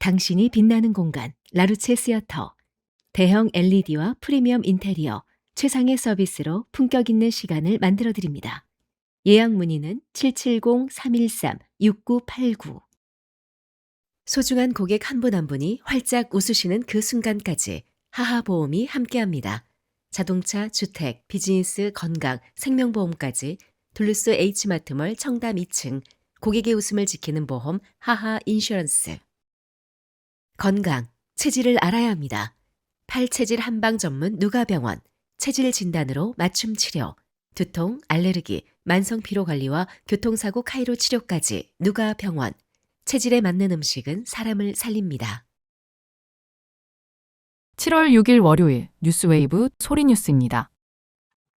당신이 빛나는 공간 라루체 시어터. 대형 LED와 프리미엄 인테리어, 최상의 서비스로 품격 있는 시간을 만들어 드립니다. 예약 문의는 770-313-6989. 소중한 고객 한 분 한 분이 활짝 웃으시는 그 순간까지 하하보험이 함께합니다. 자동차, 주택, 비즈니스, 건강, 생명보험까지 둘루스 H마트몰 청담 2층 고객의 웃음을 지키는 보험 하하 인슈런스. 건강, 체질을 알아야 합니다. 팔체질 한방 전문 누가병원, 체질 진단으로 맞춤 치료, 두통, 알레르기, 만성 피로 관리와 교통사고 카이로 치료까지 누가병원. 체질에 맞는 음식은 사람을 살립니다. 7월 6일 월요일 뉴스웨이브 소리뉴스입니다.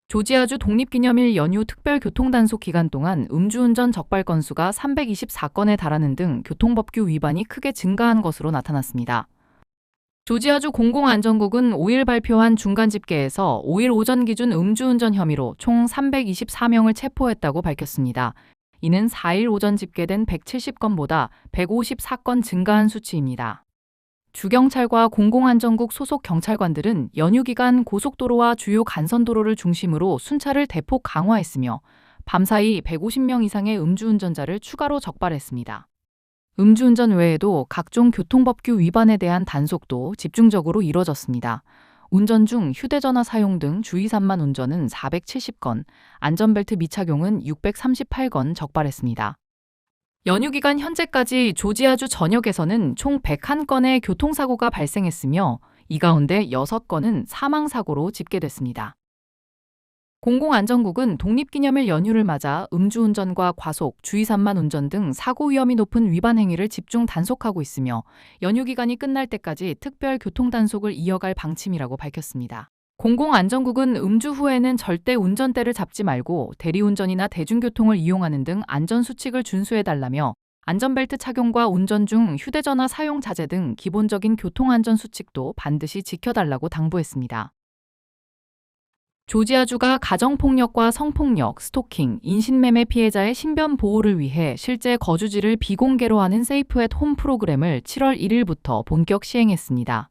조지아주 독립기념일 연휴 특별교통단속 기간 동안 음주운전 적발 건수가 324건에 달하는 등 교통법규 위반이 크게 증가한 것으로 나타났습니다. 조지아주 공공안전국은 5일 발표한 중간 집계에서 5일 오전 기준 음주운전 혐의로 총 324명을 체포했다고 밝혔습니다. 이는 4일 오전 집계된 170건보다 154건 증가한 수치입니다. 주경찰과 공공안전국 소속 경찰관들은 연휴 기간 고속도로와 주요 간선도로를 중심으로 순찰을 대폭 강화했으며 밤사이 150명 이상의 음주운전자를 추가로 적발했습니다. 음주운전 외에도 각종 교통법규 위반에 대한 단속도 집중적으로 이뤄졌습니다. 운전 중 휴대전화 사용 등 주의 산만 운전은 470건, 안전벨트 미착용은 638건 적발했습니다. 연휴 기간 현재까지 조지아주 전역에서는 총 101건의 교통사고가 발생했으며 이 가운데 6건은 사망사고로 집계됐습니다. 공공안전국은 독립기념일 연휴를 맞아 음주운전과 과속, 주의산만 운전 등 사고 위험이 높은 위반 행위를 집중 단속하고 있으며 연휴 기간이 끝날 때까지 특별 교통단속을 이어갈 방침이라고 밝혔습니다. 공공안전국은 음주 후에는 절대 운전대를 잡지 말고 대리운전이나 대중교통을 이용하는 등 안전수칙을 준수해달라며 안전벨트 착용과 운전 중 휴대전화 사용 자제 등 기본적인 교통안전수칙도 반드시 지켜달라고 당부했습니다. 조지아주가 가정폭력과 성폭력, 스토킹, 인신매매 피해자의 신변 보호를 위해 실제 거주지를 비공개로 하는 세이프 앳 홈 프로그램을 7월 1일부터 본격 시행했습니다.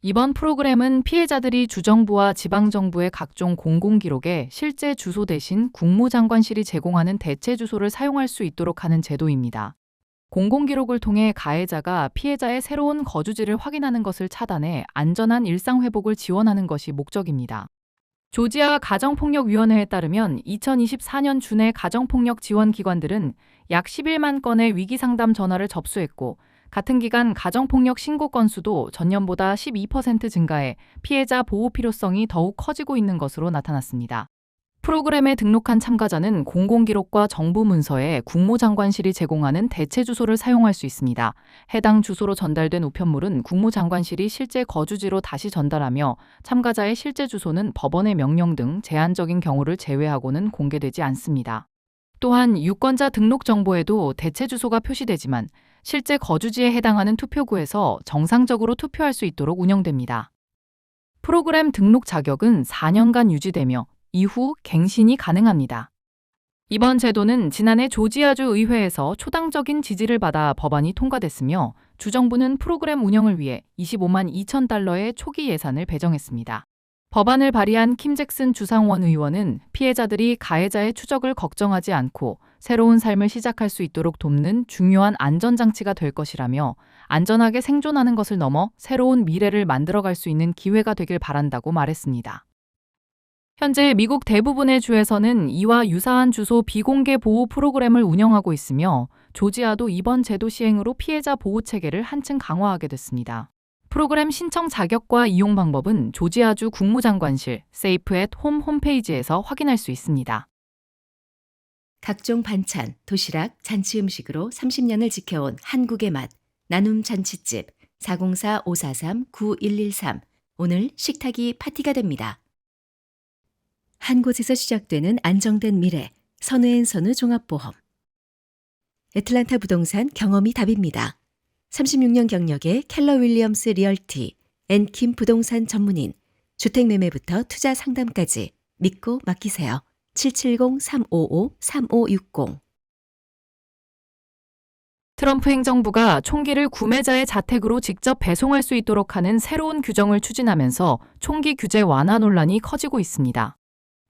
이번 프로그램은 피해자들이 주정부와 지방정부의 각종 공공기록에 실제 주소 대신 국무장관실이 제공하는 대체 주소를 사용할 수 있도록 하는 제도입니다. 공공기록을 통해 가해자가 피해자의 새로운 거주지를 확인하는 것을 차단해 안전한 일상회복을 지원하는 것이 목적입니다. 조지아 가정폭력위원회에 따르면 2024년 주내 가정폭력 지원기관들은 약 11만 건의 위기상담 전화를 접수했고 같은 기간 가정폭력 신고 건수도 전년보다 12% 증가해 피해자 보호 필요성이 더욱 커지고 있는 것으로 나타났습니다. 프로그램에 등록한 참가자는 공공기록과 정부 문서에 국무장관실이 제공하는 대체 주소를 사용할 수 있습니다. 해당 주소로 전달된 우편물은 국무장관실이 실제 거주지로 다시 전달하며 참가자의 실제 주소는 법원의 명령 등 제한적인 경우를 제외하고는 공개되지 않습니다. 또한 유권자 등록 정보에도 대체 주소가 표시되지만 실제 거주지에 해당하는 투표구에서 정상적으로 투표할 수 있도록 운영됩니다. 프로그램 등록 자격은 4년간 유지되며 이후 갱신이 가능합니다. 이번 제도는 지난해 조지아주 의회에서 초당적인 지지를 받아 법안이 통과됐으며 주정부는 프로그램 운영을 위해 25만 2천 달러의 초기 예산을 배정했습니다. 법안을 발의한 킴 잭슨 주상원 의원은 피해자들이 가해자의 추적을 걱정하지 않고 새로운 삶을 시작할 수 있도록 돕는 중요한 안전장치가 될 것이라며 안전하게 생존하는 것을 넘어 새로운 미래를 만들어갈 수 있는 기회가 되길 바란다고 말했습니다. 현재 미국 대부분의 주에서는 이와 유사한 주소 비공개 보호 프로그램을 운영하고 있으며 조지아도 이번 제도 시행으로 피해자 보호 체계를 한층 강화하게 됐습니다. 프로그램 신청 자격과 이용 방법은 조지아주 국무장관실 세이프 앳 홈 홈페이지에서 확인할 수 있습니다. 각종 반찬, 도시락, 잔치 음식으로 30년을 지켜온 한국의 맛, 나눔 잔치집 404-543-9113. 오늘 식탁이 파티가 됩니다. 한 곳에서 시작되는 안정된 미래, 선우앤선우 종합보험. 애틀란타 부동산 경험이 답입니다. 36년 경력의 켈러 윌리엄스 리얼티, 엔킴 부동산 전문인, 주택매매부터 투자 상담까지 믿고 맡기세요. 770-355-3560. 트럼프 행정부가 총기를 구매자의 자택으로 직접 배송할 수 있도록 하는 새로운 규정을 추진하면서 총기 규제 완화 논란이 커지고 있습니다.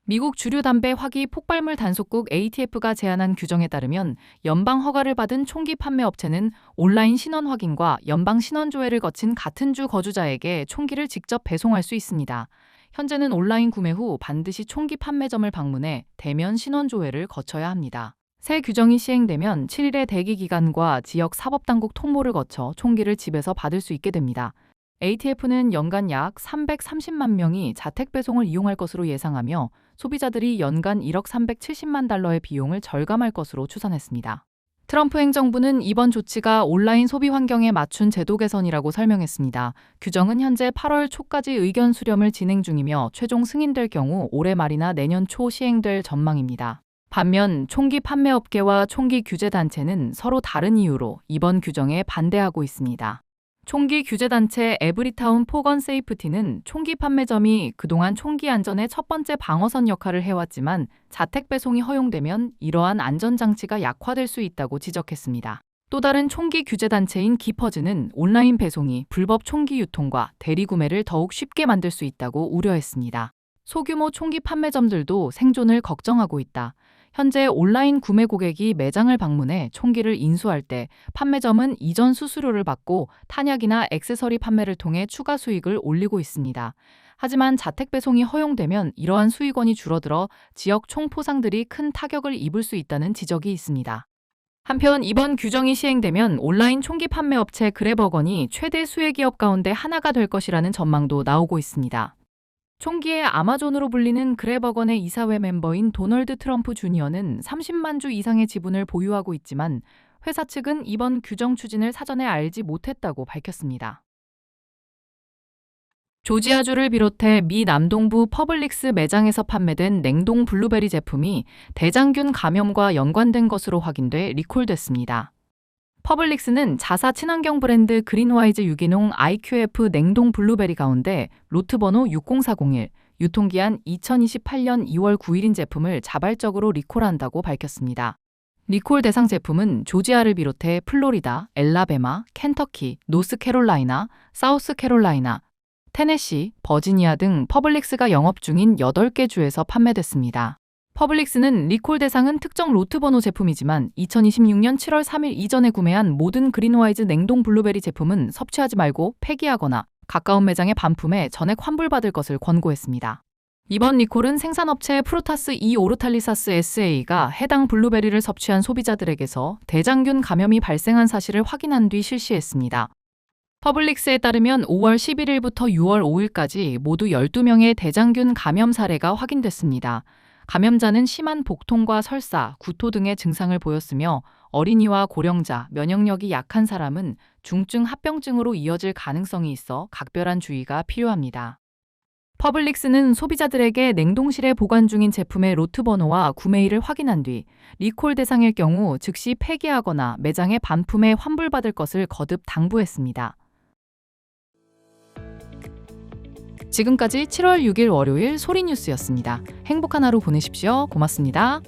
미국 주류 담배 화기 폭발물 단속국 ATF가 제안한 규정에 따르면 연방 허가를 받은 총기 판매 업체는 온라인 신원 확인과 연방 신원 조회를 거친 같은 주 거주자에게 총기를 직접 배송할 수 있습니다. 현재는 온라인 구매 후 반드시 총기 판매점을 방문해 대면 신원 조회를 거쳐야 합니다. 새 규정이 시행되면 7일의 대기 기간과 지역 사법당국 통보를 거쳐 총기를 집에서 받을 수 있게 됩니다. ATF는 연간 약 330만 명이 자택 배송을 이용할 것으로 예상하며 소비자들이 연간 1억 370만 달러의 비용을 절감할 것으로 추산했습니다. 트럼프 행정부는 이번 조치가 온라인 소비 환경에 맞춘 제도 개선이라고 설명했습니다. 규정은 현재 8월 초까지 의견 수렴을 진행 중이며 최종 승인될 경우 올해 말이나 내년 초 시행될 전망입니다. 반면 총기 판매업계와 총기 규제단체는 서로 다른 이유로 이번 규정에 반대하고 있습니다. 총기 규제단체 에브리타운 포건 세이프티는 총기 판매점이 그동안 총기 안전의 첫 번째 방어선 역할을 해왔지만 자택 배송이 허용되면 이러한 안전장치가 약화될 수 있다고 지적했습니다. 또 다른 총기 규제단체인 기퍼즈는 온라인 배송이 불법 총기 유통과 대리구매를 더욱 쉽게 만들 수 있다고 우려했습니다. 소규모 총기 판매점들도 생존을 걱정하고 있다. 현재 온라인 구매 고객이 매장을 방문해 총기를 인수할 때 판매점은 이전 수수료를 받고 탄약이나 액세서리 판매를 통해 추가 수익을 올리고 있습니다. 하지만 자택 배송이 허용되면 이러한 수익원이 줄어들어 지역 총포상들이 큰 타격을 입을 수 있다는 지적이 있습니다. 한편 이번 규정이 시행되면 온라인 총기 판매 업체 그래버건이 최대 수혜 기업 가운데 하나가 될 것이라는 전망도 나오고 있습니다. 총기의 아마존으로 불리는 그래버건의 이사회 멤버인 도널드 트럼프 주니어는 30만 주 이상의 지분을 보유하고 있지만 회사 측은 이번 규정 추진을 사전에 알지 못했다고 밝혔습니다. 조지아주를 비롯해 미 남동부 퍼블릭스 매장에서 판매된 냉동 블루베리 제품이 대장균 감염과 연관된 것으로 확인돼 리콜됐습니다. 퍼블릭스는 자사 친환경 브랜드 그린와이즈 유기농 IQF 냉동 블루베리 가운데 로트 번호 60401, 유통기한 2028년 2월 9일인 제품을 자발적으로 리콜한다고 밝혔습니다. 리콜 대상 제품은 조지아를 비롯해 플로리다, 엘라베마, 켄터키, 노스캐롤라이나, 사우스캐롤라이나, 테네시, 버지니아 등 퍼블릭스가 영업 중인 8개 주에서 판매됐습니다. 퍼블릭스는 리콜 대상은 특정 로트 번호 제품이지만 2026년 7월 3일 이전에 구매한 모든 그린와이즈 냉동 블루베리 제품은 섭취하지 말고 폐기하거나 가까운 매장에 반품해 전액 환불받을 것을 권고했습니다. 이번 리콜은 생산업체 프로타스 이 오르탈리사스 SA가 해당 블루베리를 섭취한 소비자들에게서 대장균 감염이 발생한 사실을 확인한 뒤 실시했습니다. 퍼블릭스에 따르면 5월 11일부터 6월 5일까지 모두 12명의 대장균 감염 사례가 확인됐습니다. 감염자는 심한 복통과 설사, 구토 등의 증상을 보였으며 어린이와 고령자, 면역력이 약한 사람은 중증 합병증으로 이어질 가능성이 있어 각별한 주의가 필요합니다. 퍼블릭스는 소비자들에게 냉동실에 보관 중인 제품의 로트 번호와 구매일을 확인한 뒤 리콜 대상일 경우 즉시 폐기하거나 매장에 반품해 환불받을 것을 거듭 당부했습니다. 지금까지 7월 6일 월요일 소리뉴스였습니다. 행복한 하루 보내십시오. 고맙습니다.